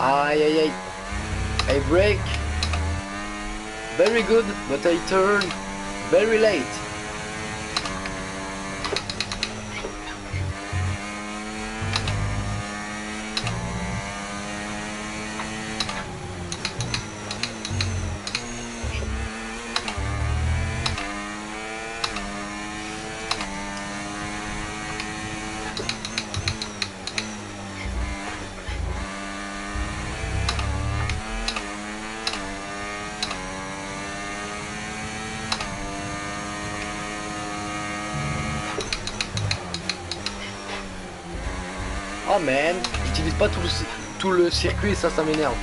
Aïe aïe aïe. I break. Very good, but I turn very late. Oh man, j'utilise pas tout le circuit et ça m'énerve.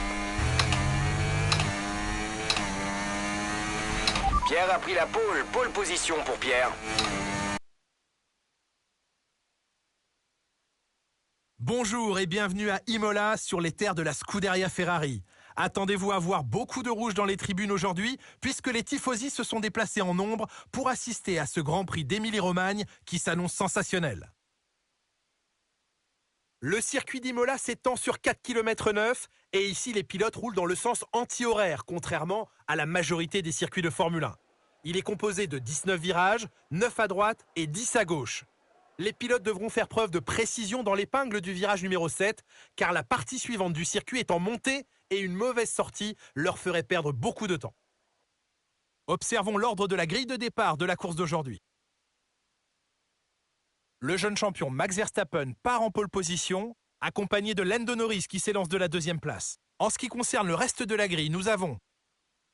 Pierre a pris la pole position pour Pierre. Bonjour et bienvenue à Imola sur les terres de la Scuderia Ferrari. Attendez-vous à voir beaucoup de rouge dans les tribunes aujourd'hui puisque les tifosi se sont déplacés en nombre pour assister à ce Grand Prix d'Émilie-Romagne qui s'annonce sensationnel. Le circuit d'Imola s'étend sur 4 km 9 et ici les pilotes roulent dans le sens anti-horaire contrairement à la majorité des circuits de Formule 1. Il est composé de 19 virages, 9 à droite et 10 à gauche. Les pilotes devront faire preuve de précision dans l'épingle du virage numéro 7 car la partie suivante du circuit est en montée et une mauvaise sortie leur ferait perdre beaucoup de temps. Observons l'ordre de la grille de départ de la course d'aujourd'hui. Le jeune champion Max Verstappen part en pole position, accompagné de Lando Norris qui s'élance de la deuxième place. En ce qui concerne le reste de la grille, nous avons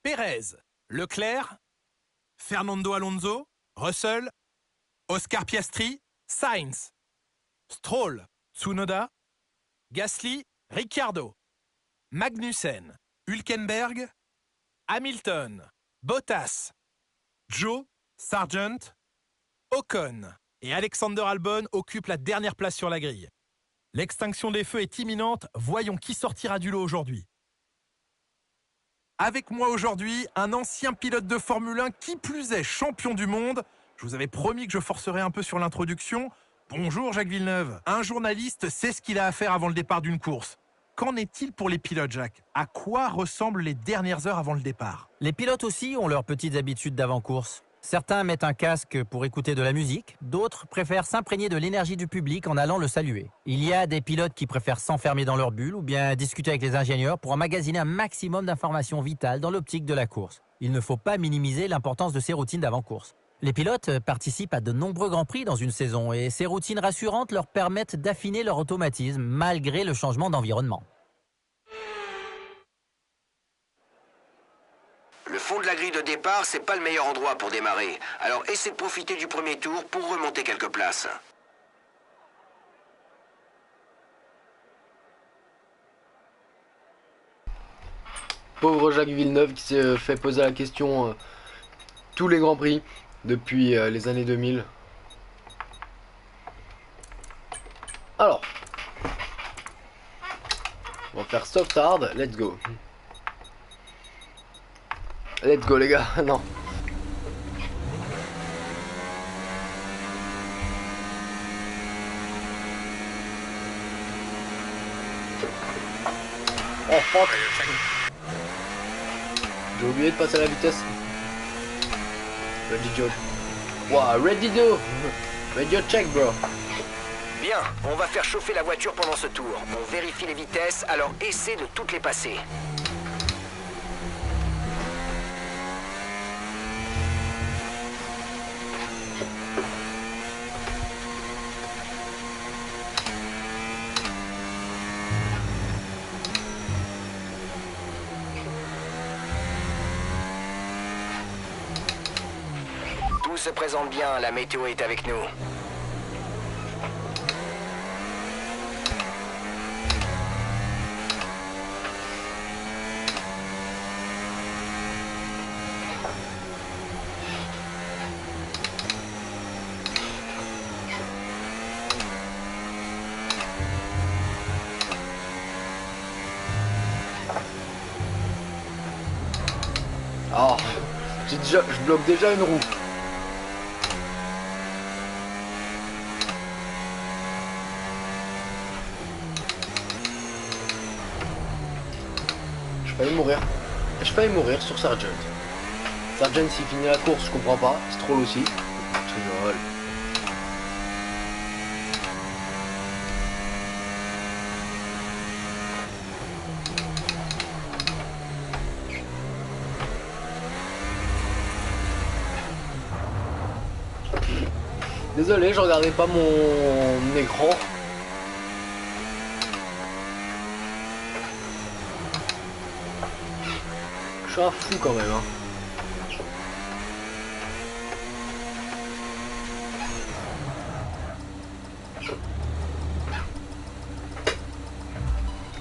Pérez, Leclerc, Fernando Alonso, Russell, Oscar Piastri, Sainz, Stroll, Tsunoda, Gasly, Ricciardo, Magnussen, Hülkenberg, Hamilton, Bottas, Joe, Sargent, Ocon et Alexander Albon occupent la dernière place sur la grille. L'extinction des feux est imminente, voyons qui sortira du lot aujourd'hui. Avec moi aujourd'hui, un ancien pilote de Formule 1 qui plus est champion du monde. Je vous avais promis que je forcerais un peu sur l'introduction. Bonjour Jacques Villeneuve. Un journaliste sait ce qu'il a à faire avant le départ d'une course. Qu'en est-il pour les pilotes, Jacques? À quoi ressemblent les dernières heures avant le départ? Les pilotes aussi ont leurs petites habitudes d'avant-course. Certains mettent un casque pour écouter de la musique, d'autres préfèrent s'imprégner de l'énergie du public en allant le saluer. Il y a des pilotes qui préfèrent s'enfermer dans leur bulle ou bien discuter avec les ingénieurs pour emmagasiner un maximum d'informations vitales dans l'optique de la course. Il ne faut pas minimiser l'importance de ces routines d'avant-course. Les pilotes participent à de nombreux grands prix dans une saison et ces routines rassurantes leur permettent d'affiner leur automatisme malgré le changement d'environnement. Le fond de la grille de départ, c'est pas le meilleur endroit pour démarrer. Alors essaie de profiter du premier tour pour remonter quelques places. Pauvre Jacques Villeneuve qui s'est fait poser la question tous les grands prix depuis les années 2000. Alors, on va faire soft hard, let's go. Let's go les gars, non. Oh fuck. J'ai oublié de passer à la vitesse. Ready Joe. Wow, ready do. Radio check bro. Bien, on va faire chauffer la voiture pendant ce tour. On vérifie les vitesses, alors essaie de toutes les passer. Tout se présente bien, la météo est avec nous. Oh, je bloque déjà une roue. failli mourir. J'ai failli mourir sur Sargent. Sargent s'il finit la course, je comprends pas. Stroll aussi. Je rigole. Désolé, je regardais pas mon écran. Je suis un fou quand même, hein.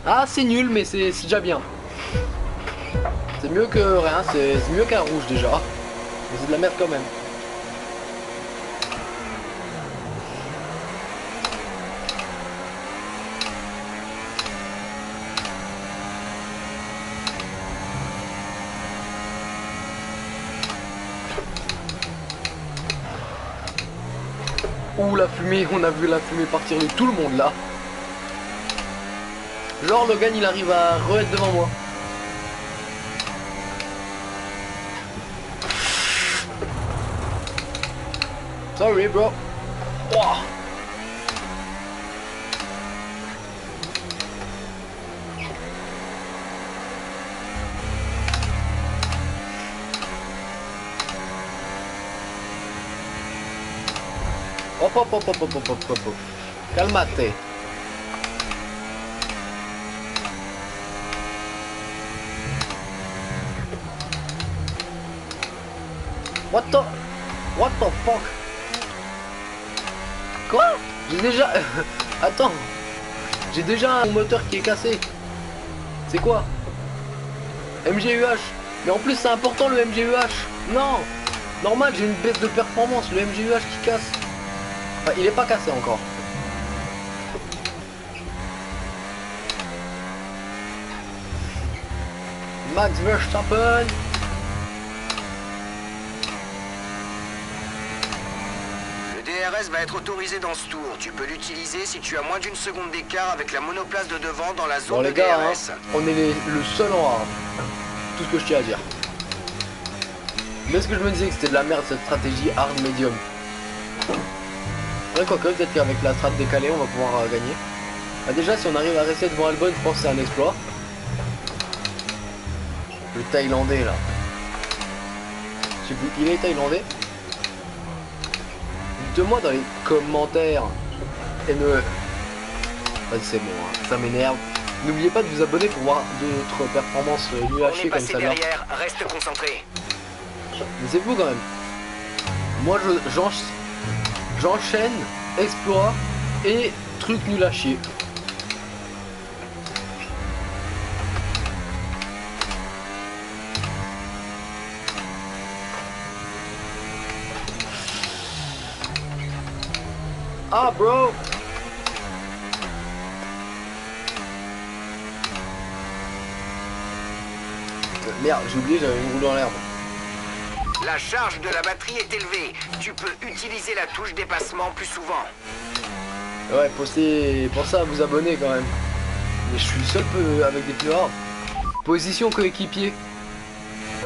Ah, c'est nul, mais c'est déjà bien. C'est mieux que rien, c'est mieux qu'un rouge déjà. Mais c'est de la merde quand même. Ouh, la fumée, on a vu la fumée partir de tout le monde là. Genre Logan il arrive à re-être devant moi. Sorry bro. Wow. Hop hop hop hop hop hop hop hop. Calmate. What the fuck? Quoi? J'ai déjà... Attends. J'ai déjà un moteur qui est cassé. C'est quoi? MGUH. Mais en plus c'est important le MGUH. Non. Normal, j'ai une baisse de performance. Le MGUH qui casse. Enfin, il est pas cassé encore. Max Verstappen. DRS va être autorisé dans ce tour. Tu peux l'utiliser si tu as moins d'une seconde d'écart avec la monoplace de devant dans la zone Bon les de gars, DRS. hein, on est le seul en A. Tout ce que je tiens à dire. Mais est-ce que je me disais que c'était de la merde cette stratégie hard medium? Ouais, quoique peut-être qu'avec la strat décalée on va pouvoir gagner. Ah, déjà si on arrive à rester devant Albon, je pense que c'est un exploit. Le Thaïlandais là. Je sais plus, il est Thaïlandais. Dites-moi dans les commentaires. Et ne... Vas-y c'est bon, hein, ça m'énerve. N'oubliez pas de vous abonner pour voir d'autres performances nul à chier comme ça là. Reste concentré. Mais c'est fou quand même. Moi j'enchaîne exploit et truc nul à chier. Ah bro. Merde, j'ai oublié, j'avais une roue dans l'herbe. La charge de la batterie est élevée. Tu peux utiliser la touche dépassement plus souvent. Ouais, pensez à vous abonner quand même. Mais je suis seul peu avec des pneus hard. Position coéquipier.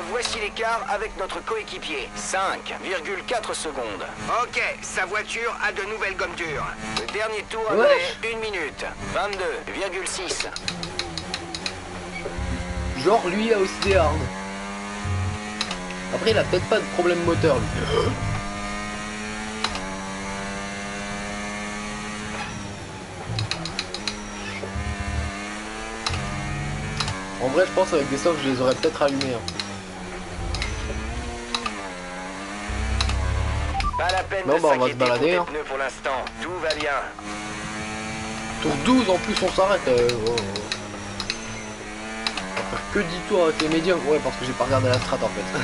Voici l'écart avec notre coéquipier. 5,4 secondes. Ok, sa voiture a de nouvelles gommes dures. Le dernier tour a duré 1 minute. 22,6. Genre lui a aussi des hard. Après il a peut-être pas de problème moteur lui. En vrai je pense avec des softs je les aurais peut-être allumés. Hein. Pas la peine Bon, de bah, on va se s'inquiéter balader, pour hein. tes pneus pour l'instant. Tout va bien. Tour 12 en plus on s'arrête. On va faire que 10 tours avec les médiums. Ouais parce que j'ai pas regardé la strat en fait.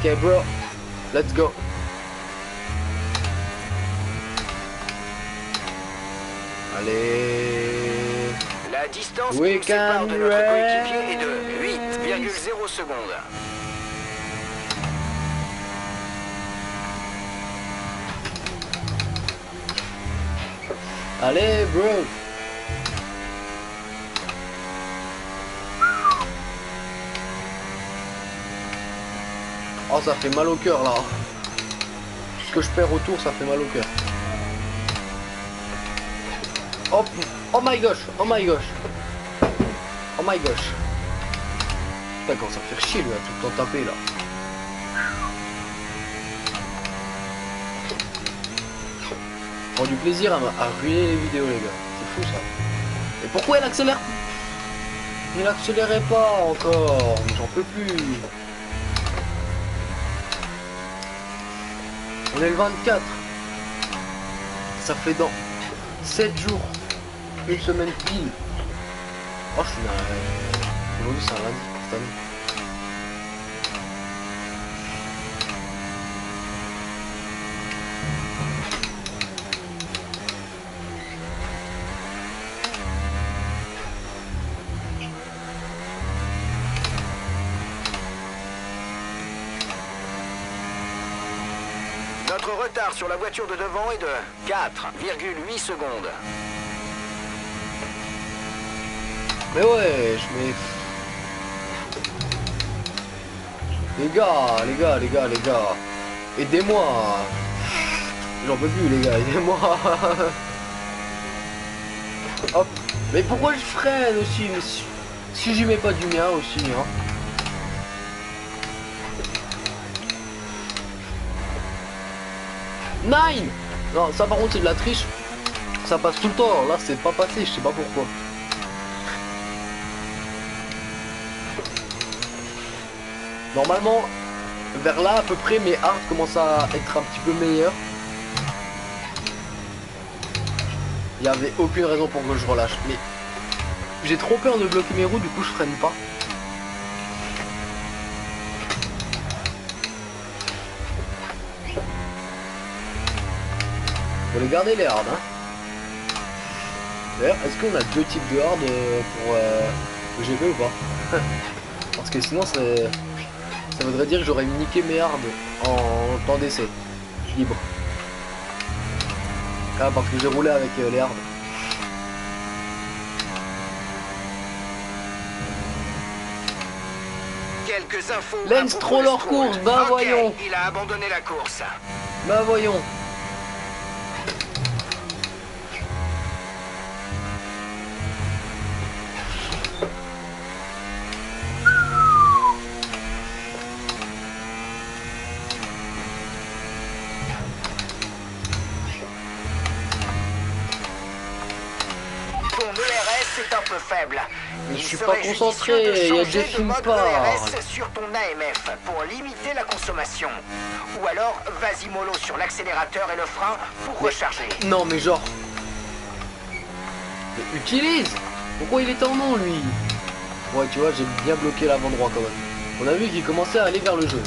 Ok, bro. Let's go. Allez. La distance qui We nous sépare can de notre coéquipier est de 8,0 secondes. Allez, bro. Oh, ça fait mal au cœur là. Ce que je perds autour, ça fait mal au cœur. Oh, oh my gosh, oh my gosh. Oh my gosh. Putain, quand ça fait chier lui, à tout le temps taper là. Prends du plaisir à ruiner les vidéos les gars. C'est fou ça. Et pourquoi il accélère? Il accélérait pas encore. J'en peux plus. On est le 24. Ça fait dans 7 jours. Une semaine pile. Oh, je suis aujourd'hui c'est un lundi cette année. Notre retard sur la voiture de devant est de 4,8 secondes. Mais ouais, Les gars. Aidez-moi. J'en peux plus les gars, aidez-moi. Hop. Mais pourquoi je freine aussi? Mais si j'y mets pas du mien aussi, hein. Nine. Non, ça par contre c'est de la triche. Ça passe tout le temps. Là c'est pas passé, je sais pas pourquoi. Normalement, vers là à peu près, mes arts commencent à être un petit peu meilleurs. Il n'y avait aucune raison pour que je relâche. Mais j'ai trop peur de bloquer mes roues, du coup je freine pas. Faut les garder les hards, hein. D'ailleurs, est-ce qu'on a deux types de hard pour le GP ou pas? Parce que sinon ça voudrait dire que j'aurais niqué mes hard en temps d'essai libre. Ah, parce que j'ai roulé avec les hard. Quelques infos. Lance trop leur course, bah ok, voyons. Il a abandonné la course. Bah voyons. Ton ERS est un peu faible. Mais je Il suis pas serait concentré, judicieux de il y a changer Jeff de qui me mode parle. ERS sur ton AMF pour limiter la consommation. Ou alors, vas-y mollo sur l'accélérateur et le frein pour recharger. Non mais genre. Mais utilise. Pourquoi il est en non lui? Ouais tu vois j'ai bien bloqué l'avant droit quand même. On a vu qu'il commençait à aller vers le jeu.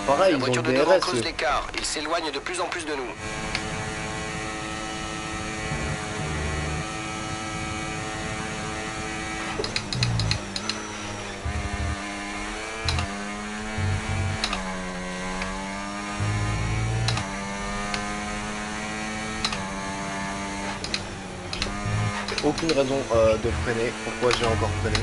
Pareil, La ils ont voiture le de devant DRS. creuse l'écart. Il s'éloigne de plus en plus de nous. Aucune raison de freiner. Pourquoi j'ai encore freiné?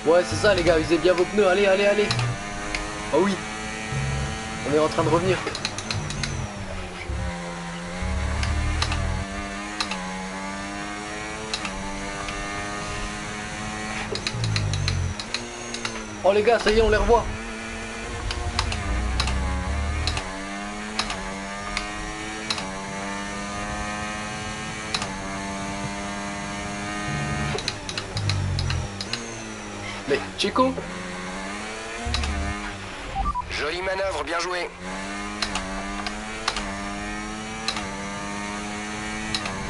Ouais, c'est ça les gars, usez bien vos pneus, allez, allez, allez. Oh oui. On est en train de revenir. Oh les gars, ça y est, on les revoit. Mais Checo, Jolie manœuvre, bien joué.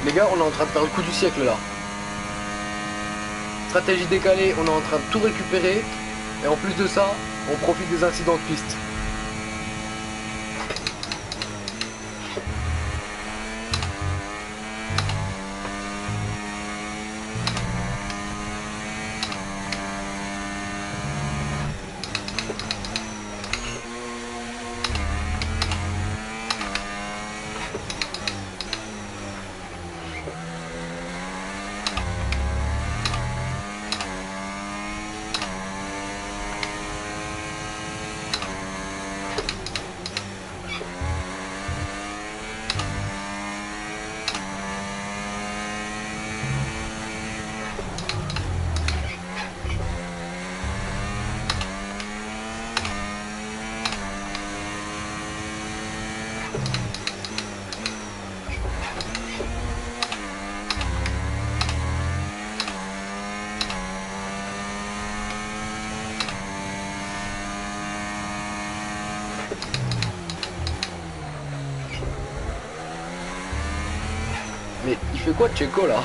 les gars, on est en train de faire le coup du siècle là. Stratégie décalée, on est en train de tout récupérer. Et en plus de ça, on profite des incidents de piste. Mais il fait quoi Checo là?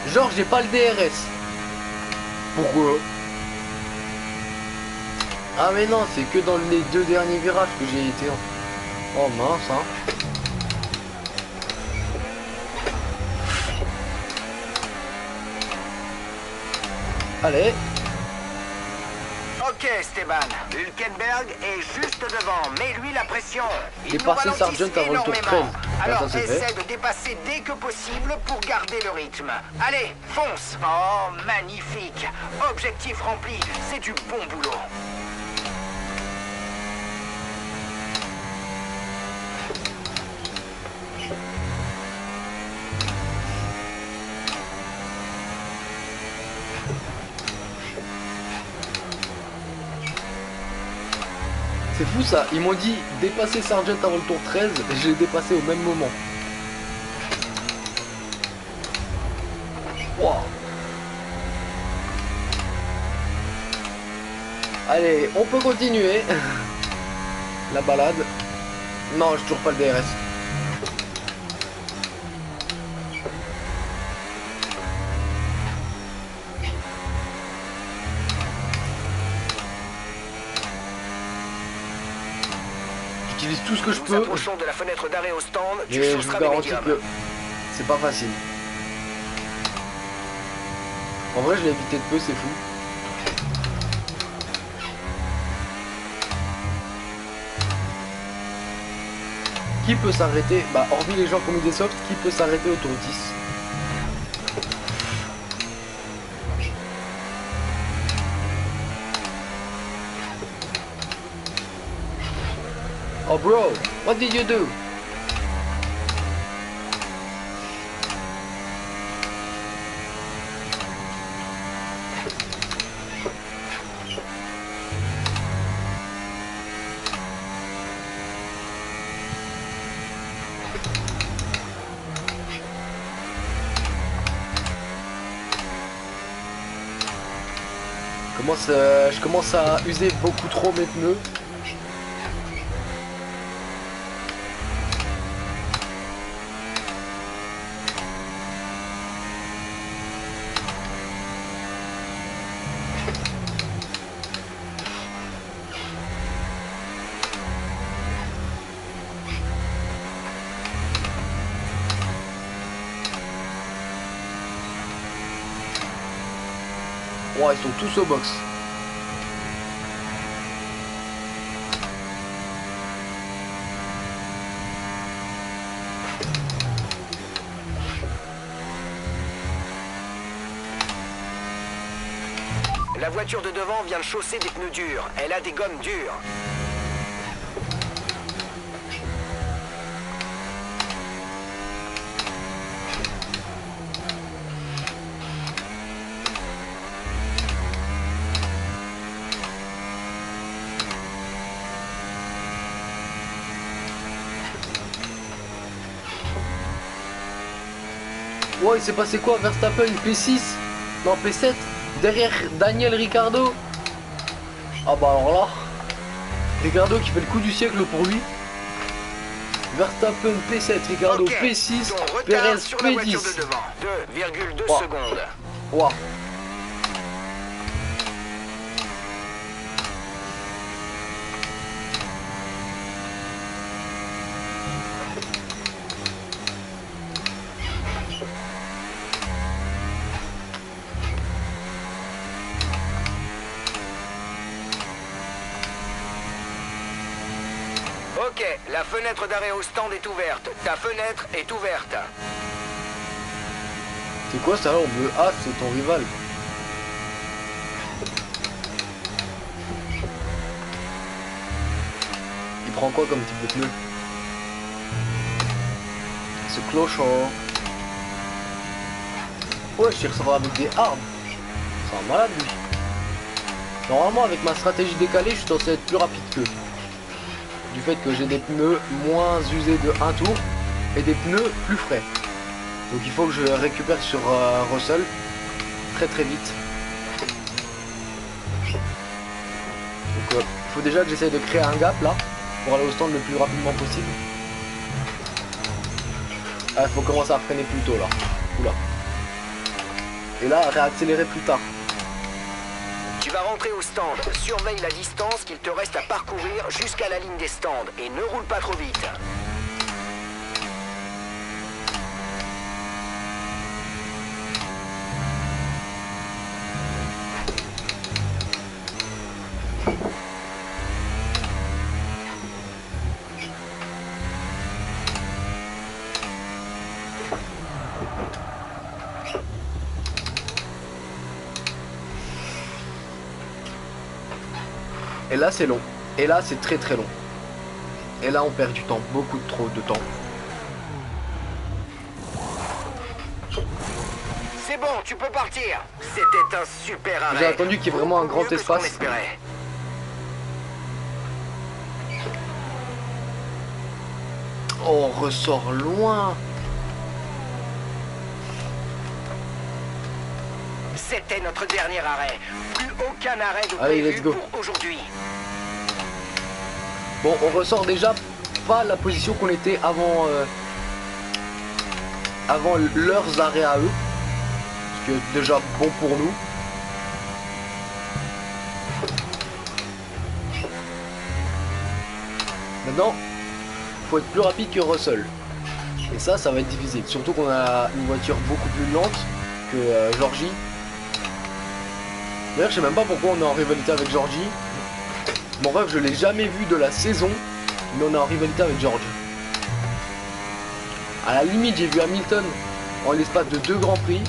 Genre j'ai pas le DRS. Pourquoi? Ah mais non, c'est que dans les 2 derniers virages que j'ai été en... Oh mince hein. Allez. Ok, Esteban. Hülkenberg est juste devant, mais lui la pression. Il nous Dépasser ralentissent Sargent avant le tour 13. énormément. Alors Ça, c'est essaie fait. de dépasser dès que possible pour garder le rythme. Allez, fonce. Oh, magnifique. Objectif rempli. C'est du bon boulot. C'est fou ça, ils m'ont dit dépasser Sargent avant le tour 13 et je l'ai dépassé au même moment. Wow. Allez, on peut continuer. La balade. Non, j'ai toujours pas le DRS. J'utilise tout ce que je Nous peux. approchons de la fenêtre d'arrêt au stand. Tu Et je vous chausseras des garantis médiums. que c'est pas facile. En vrai, je l'ai évité de peu, c'est fou. Qui peut s'arrêter? Bah, hormis les gens qui ont mis des softs, qui peut s'arrêter au tour 10? Oh bro, what did you do? Je commence à user beaucoup trop mes pneus. Oh, ils sont tous au box. La voiture de devant vient de chausser des pneus durs. Elle a des gommes dures. Ouais, il s'est passé quoi? Verstappen P6? Non, P7? Derrière Daniel Ricciardo? Ah bah alors là, Ricciardo qui fait le coup du siècle pour lui. Verstappen P7, Ricciardo P6, Perez sur la voiture P10. de devant. 2,2 Wow. secondes. Waouh. Ok, la fenêtre d'arrêt au stand est ouverte. Ta fenêtre est ouverte. C'est quoi ça là? On veut A, c'est ton rival. Il prend quoi comme type de pneu? Ce clochon. Ouais, je ressort avec des armes. C'est un malade lui. Normalement avec ma stratégie décalée, je suis censé être plus rapide qu'eux. Du fait que j'ai des pneus moins usés de 1 tour et des pneus plus frais. Donc il faut que je récupère sur Russell très vite. Donc il faut déjà que j'essaye de créer un gap là pour aller au stand le plus rapidement possible. Ah, il faut commencer à freiner plus tôt là. Oula. Et là réaccélérer plus tard. Tu vas rentrer au stand. Surveille la distance qu'il te reste à parcourir jusqu'à la ligne des stands et ne roule pas trop vite. Et là c'est long. Et là c'est très long. Et là on perd du temps, beaucoup trop de temps. C'est bon, tu peux partir. C'était un super arrêt. J'ai attendu qu'il y ait vraiment un grand Mieux que ce qu'on espace. espérait. Oh, on ressort loin. C'était notre dernier arrêt. Plus aucun arrêt de Allez, prévu let's go. pour aujourd'hui. Bon, on ressort déjà pas la position qu'on était avant avant leurs arrêts à eux. Ce qui est déjà bon pour nous. Maintenant, faut être plus rapide que Russell. Et ça va être difficile. Surtout qu'on a une voiture beaucoup plus lente que Georgie. D'ailleurs, je sais même pas pourquoi on est en rivalité avec Georgie. Mon rêve, je l'ai jamais vu de la saison, mais on est en rivalité avec George. À la limite, j'ai vu Hamilton en l'espace de 2 grands prix,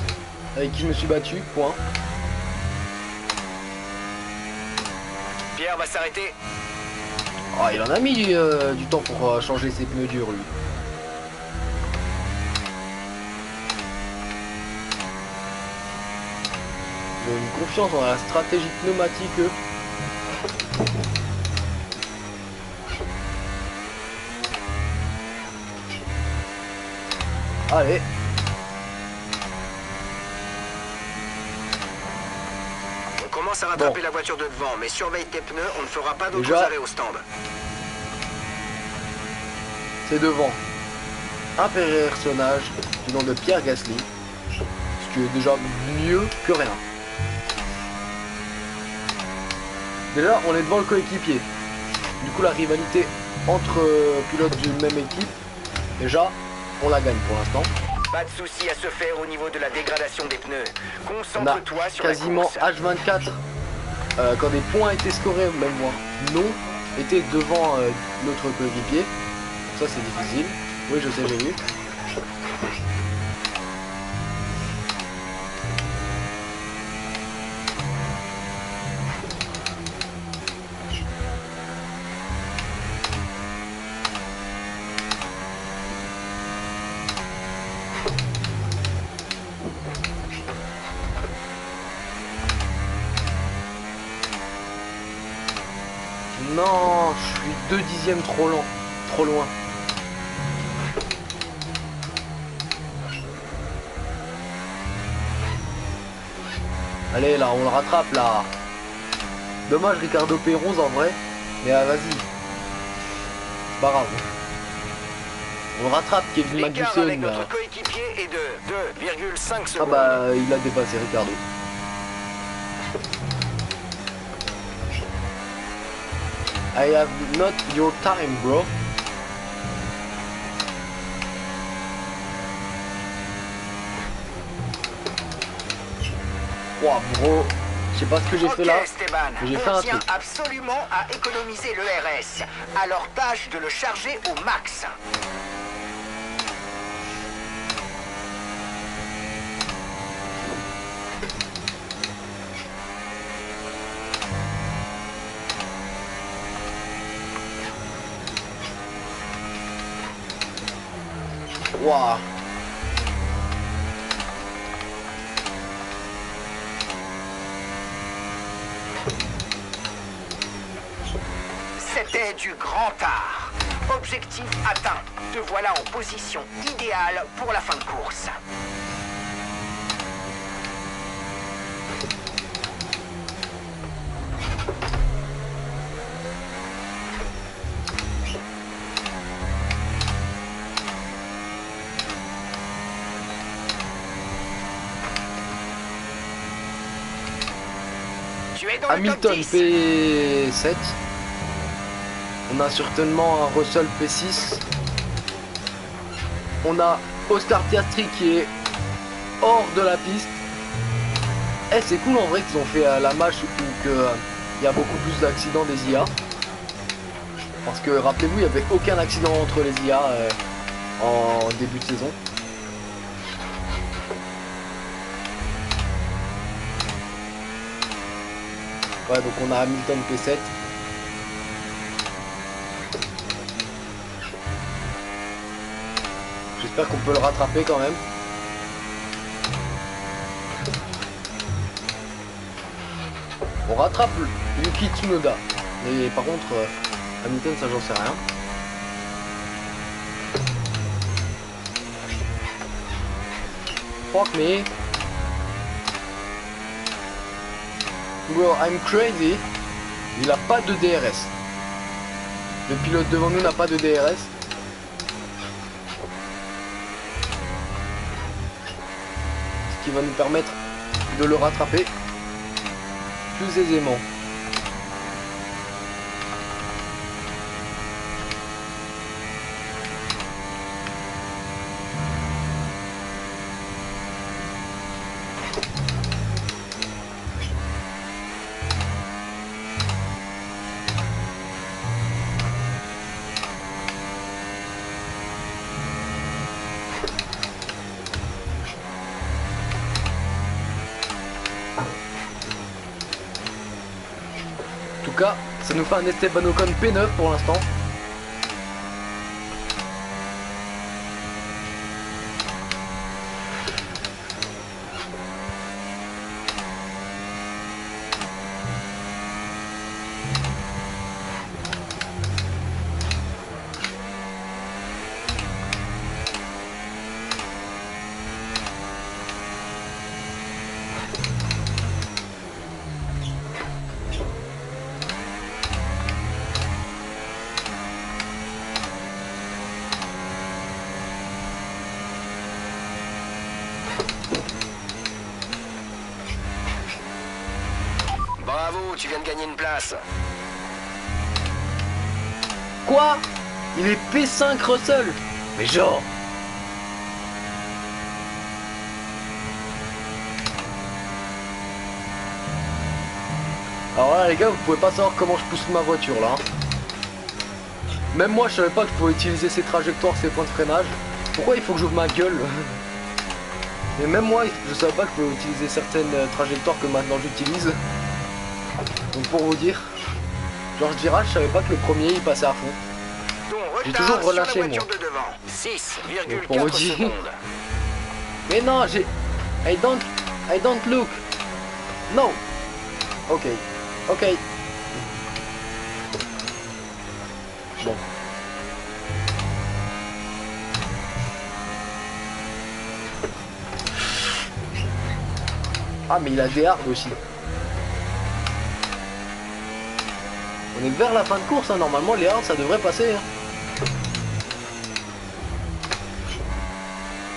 avec qui je me suis battu, point. Pierre va s'arrêter. Ah, il en a mis du temps pour changer ses pneus durs, lui. J'ai une confiance dans la stratégie pneumatique. Allez. On commence à rattraper la voiture de devant, mais surveille tes pneus, on ne fera pas d'autres Déjà, arrêts au stand. C'est devant un personnage du nom de Pierre Gasly, ce qui est déjà mieux que rien. Déjà, on est devant le coéquipier. Du coup, la rivalité entre pilotes d'une même équipe, déjà, on la gagne pour l'instant. Pas de souci à se faire au niveau de la dégradation des pneus. On a Concentre-toi sur la quasiment course. H24 quand des points étaient scorés, même moi non, étaient devant notre coéquipier. Ça c'est difficile. Oui, je sais, j'ai vu. Non, je suis 2 dixièmes trop lent, trop loin. Allez là, on le rattrape là. Dommage Ricardo P11 en vrai. Mais vas-y. C'est pas grave. On le rattrape Kevin L'écart Magnussen avec là. notre coéquipier est de 2,5 Ah secondes. bah il a dépassé Ricardo. I have not your time bro. Wow bro. Je sais pas ce que j'ai fait là. Esteban, Mais j'ai fait on un tient truc. absolument à économiser le RS. Alors tâche de le charger au max. Waouh. C'était du grand art. Objectif atteint. Te voilà en position idéale pour la fin de course. Tu es dans le top Hamilton 10. P7. On a certainement un Russell P6. On a Oscar Piastri qui est hors de la piste. Eh c'est cool en vrai qu'ils ont fait la match où il y a beaucoup plus d'accidents des IA. Parce que rappelez-vous, il n'y avait aucun accident entre les IA en début de saison. Ouais, donc on a Hamilton P7. J'espère qu'on peut le rattraper quand même. On rattrape Yuki Tsunoda. Mais par contre, Hamilton, ça j'en sais rien. Fuck me. Bro, I'm crazy. Il a pas de DRS. Le pilote devant nous n'a pas de DRS. Ce qui va nous permettre de le rattraper plus aisément. En tout cas, ça nous fait un Esteban Ocon P9 pour l'instant. Bravo, tu viens de gagner une place. Quoi? Il est P5 Russell? Mais genre... Alors là les gars, vous pouvez pas savoir comment je pousse ma voiture là. Même moi je savais pas que je pouvais utiliser ces trajectoires, ces points de freinage. Pourquoi il faut que j'ouvre ma gueule? Et même moi je savais pas que je pouvais utiliser certaines trajectoires que maintenant j'utilise. Donc pour vous dire, genre ce virage je savais pas que le premier il passait à fond. J'ai toujours relâché moi. De devant. 6,4 pour vous dire. secondes. Mais non, I don't look. No. Ok. Ok. Bon. Ah mais il a des hards aussi. On est vers la fin de course, hein. Normalement les hards ça devrait passer. Hein.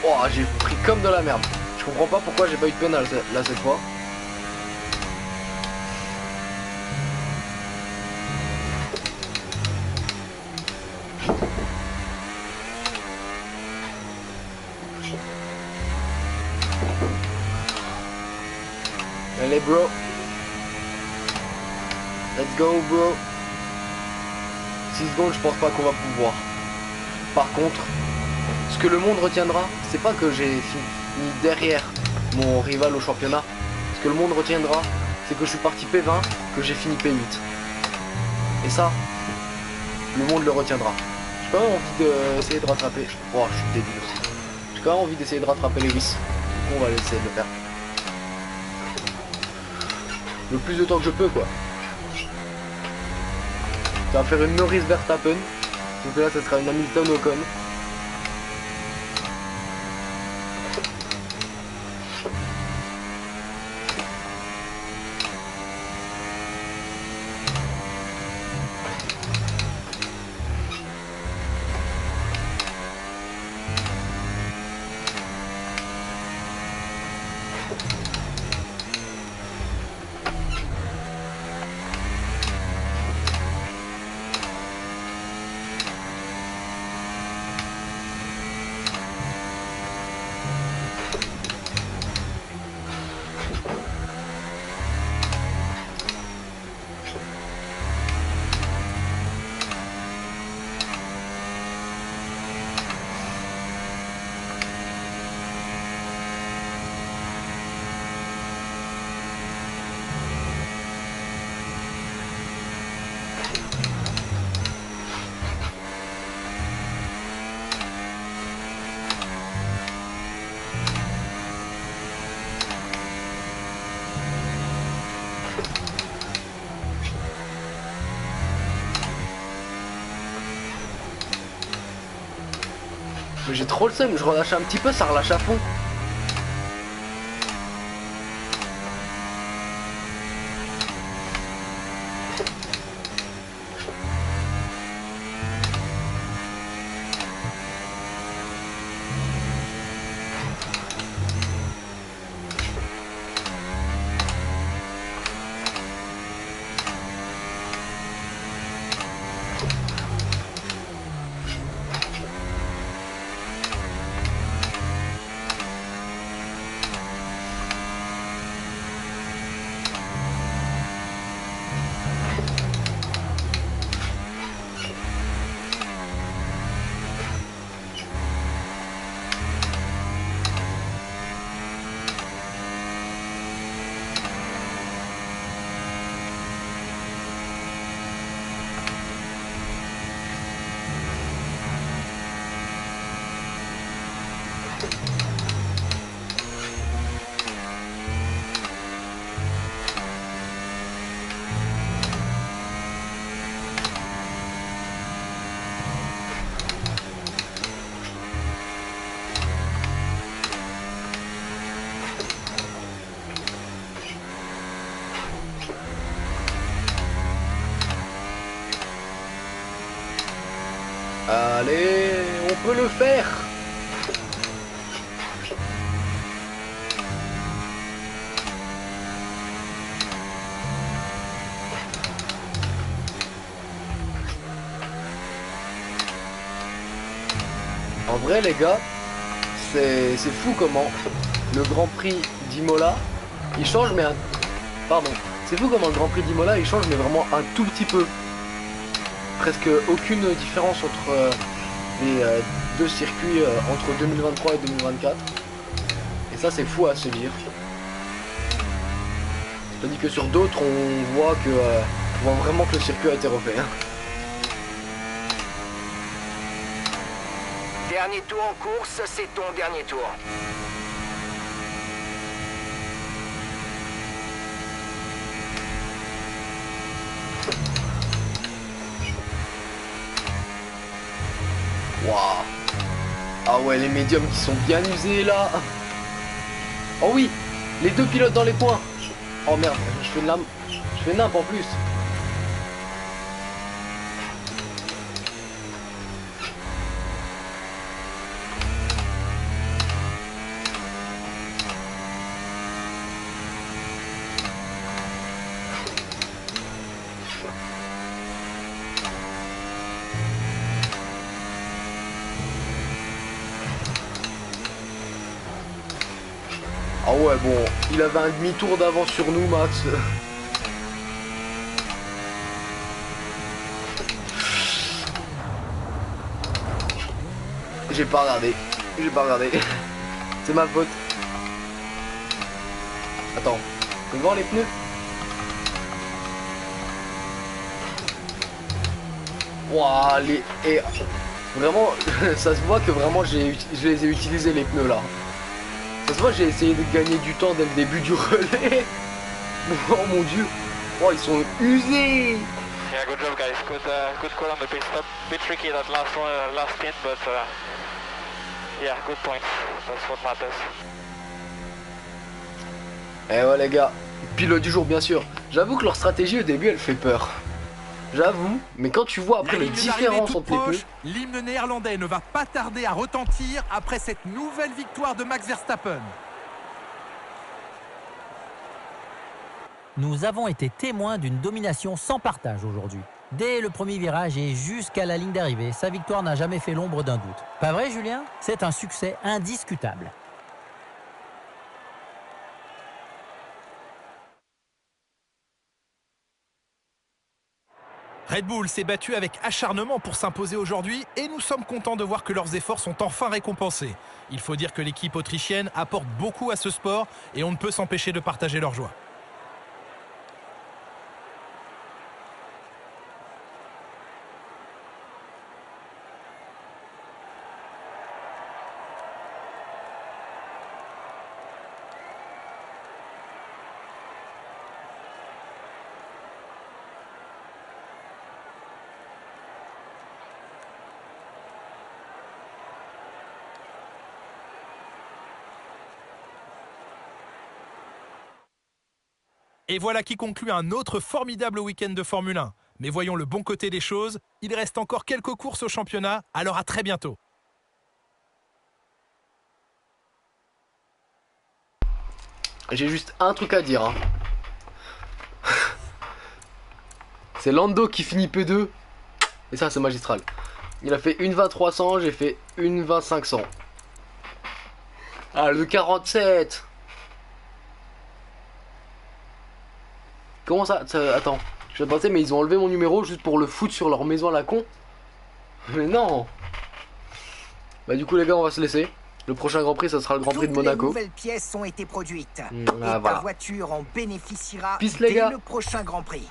Oh, j'ai pris comme de la merde. Je comprends pas pourquoi j'ai pas eu de pénal là cette fois. Allez bro. Let's go bro. 6 secondes, je pense pas qu'on va pouvoir. Par contre, ce que le monde retiendra, c'est pas que j'ai fini derrière mon rival au championnat. Ce que le monde retiendra, c'est que je suis parti P20, que j'ai fini P8. Et ça, le monde le retiendra. J'ai quand même envie d'essayer de rattraper. Oh, je suis débile aussi. J'ai quand même envie d'essayer de rattraper Lewis. Du coup, on va essayer de le faire. Le plus de temps que je peux, quoi. Ça va faire une Norris Verstappen. Donc là, ça sera une Hamilton Ocon. Mais j'ai trop le seum, je relâche un petit peu, ça relâche à fond. Allez, on peut le faire. En vrai les gars, c'est fou comment le Grand Prix d'Imola, il change mais pardon, c'est fou comment le Grand Prix d'Imola il change mais vraiment un tout petit peu. Presque aucune différence entre les deux circuits entre 2023 et 2024. Et ça c'est fou à se dire. Tandis que sur d'autres on voit vraiment que le circuit a été refait. Hein. Dernier tour en course, c'est ton dernier tour. Ah ouais, les médiums qui sont bien usés là. Oh oui, les deux pilotes dans les points. Oh merde, je fais de la... Je fais nimp en plus. Ah ouais, bon, il avait un demi-tour d'avance sur nous, Max. J'ai pas regardé. C'est ma faute. Attends, on peut voir les pneus? Ouah, et vraiment, ça se voit que vraiment je les ai utilisés les pneus là. Ça se voit, j'ai essayé de gagner du temps dès le début du relais. Oh mon dieu. Oh, ils sont usés. Yeah, good job guys. Good call on the pit stop. Bit tricky that last one, last stint, but yeah, good points. That's what matters. Eh ouais les gars, pilote du jour bien sûr. J'avoue que leur stratégie au début elle fait peur. J'avoue, mais quand tu vois après les différences entre les pneus... L'hymne néerlandais ne va pas tarder à retentir après cette nouvelle victoire de Max Verstappen. Nous avons été témoins d'une domination sans partage aujourd'hui. Dès le premier virage et jusqu'à la ligne d'arrivée, sa victoire n'a jamais fait l'ombre d'un doute. Pas vrai, Julien? C'est un succès indiscutable. Red Bull s'est battu avec acharnement pour s'imposer aujourd'hui et nous sommes contents de voir que leurs efforts sont enfin récompensés. Il faut dire que l'équipe autrichienne apporte beaucoup à ce sport et on ne peut s'empêcher de partager leur joie. Et voilà qui conclut un autre formidable week-end de Formule 1. Mais voyons le bon côté des choses, il reste encore quelques courses au championnat, alors à très bientôt. J'ai juste un truc à dire. Hein. C'est Lando qui finit P2. Et ça c'est magistral. Il a fait une 20-300, j'ai fait une 20-500. Ah le 47. Comment ça, attends, je vais penser mais ils ont enlevé mon numéro juste pour le foutre sur leur maison à la con. Mais non. Bah du coup les gars on va se laisser. Le prochain Grand Prix ça sera le Grand Prix de Monaco. Les nouvelles pièces ont été produites. Ah, et ta voilà. voiture en bénéficiera Peace, les dès gars. le prochain Grand Prix.